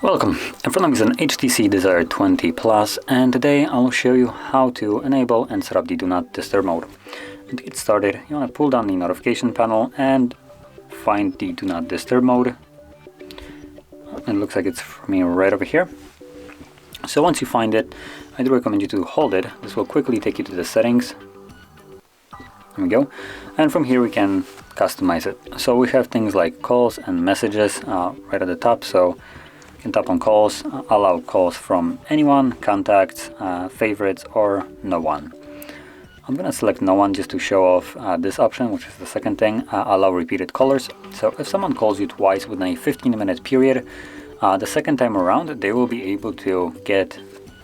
Welcome, in front of me is an HTC Desire 20 Plus, and today I'll show you how to enable and set up the Do Not Disturb mode. And to get started, you want to pull down the notification panel and find the Do Not Disturb mode. It looks like it's for me right over here. So once you find it, I do recommend you to hold it. This will quickly take you to the settings. There we go. And from here we can customize it. So we have things like calls and messages right at the top. So you can tap on calls, allow calls from anyone, contacts, favorites, or no one. I'm going to select no one just to show off this option, which is the second thing. Allow repeated callers. So if someone calls you twice within a 15-minute period, the second time around they will be able to get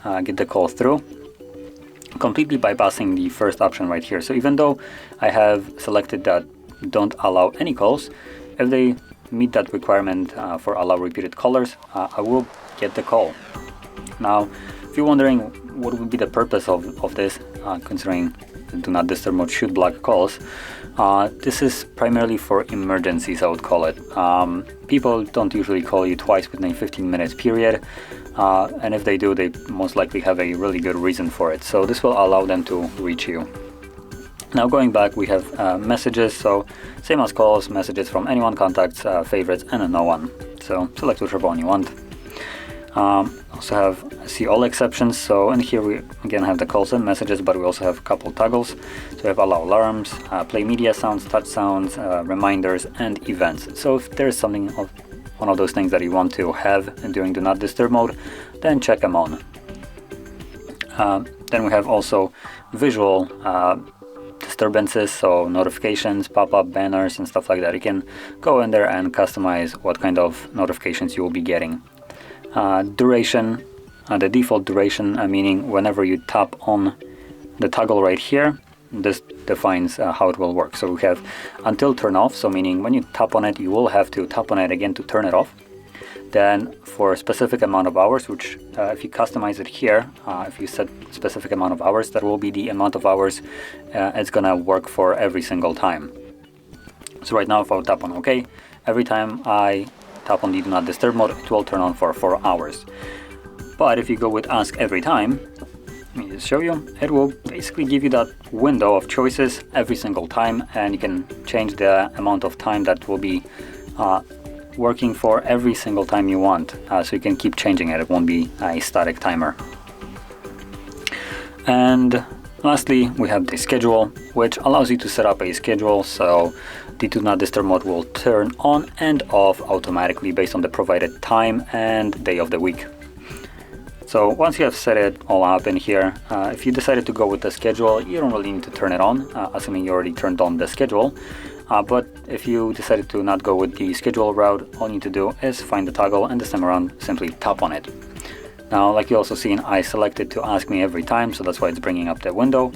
the call through, completely bypassing the first option right here. So even though I have selected that don't allow any calls, if they meet that requirement for allow repeated callers, I will get the call. Now, if you're wondering what would be the purpose of this, considering the Do Not Disturb mode should block calls, this is primarily for emergencies, I would call it. People don't usually call you twice within a 15-minute period, and if they do, they most likely have a really good reason for it. So this will allow them to reach you. Now going back, we have messages, so same as calls, messages from anyone, contacts, favorites, and a no one. So select whichever one you want. Also have see all exceptions, so in here we again have the calls and messages, but we also have a couple toggles. So we have allow alarms, play media sounds, touch sounds, reminders, and events. So if there's something of one of those things that you want to have during Do Not Disturb mode, then check them on. Then we have also visual disturbances, so notifications, pop-up banners, and stuff like that. You can go in there and customize what kind of notifications you will be getting. Duration, the default duration, meaning whenever you tap on the toggle right here, this defines how it will work. So we have until turn off, so meaning when you tap on it, you will have to tap on it again to turn it off. Then for a specific amount of hours, which if you customize it here, if you set specific amount of hours, that will be the amount of hours it's gonna work for every single time. So right now, if I would tap on OK, every time I tap on the Do Not Disturb mode, it will turn on for 4 hours. But if you go with Ask Every Time, let me just show you, it will basically give you that window of choices every single time, and you can change the amount of time that will be working for every single time you want. So you can keep changing it, it won't be a static timer. And lastly, we have the schedule, which allows you to set up a schedule, so the Do Not Disturb mode will turn on and off automatically based on the provided time and day of the week. So once you have set it all up in here, if you decided to go with the schedule, you don't really need to turn it on, assuming you already turned on the schedule. But if you decided to not go with the schedule route, all you need to do is find the toggle, and this time around simply tap on it. Now, like you also seen, I selected to ask me every time, so that's why it's bringing up the window.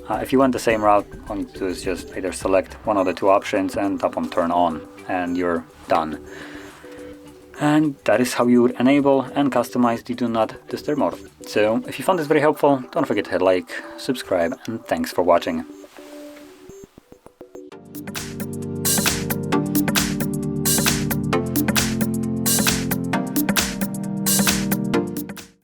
If you want the same route, all you need to do is just either select one of the two options and tap on turn on, and you're done. And that is how you would enable and customize the Do Not Disturb mode. So if you found this very helpful, don't forget to hit like, subscribe, and thanks for watching.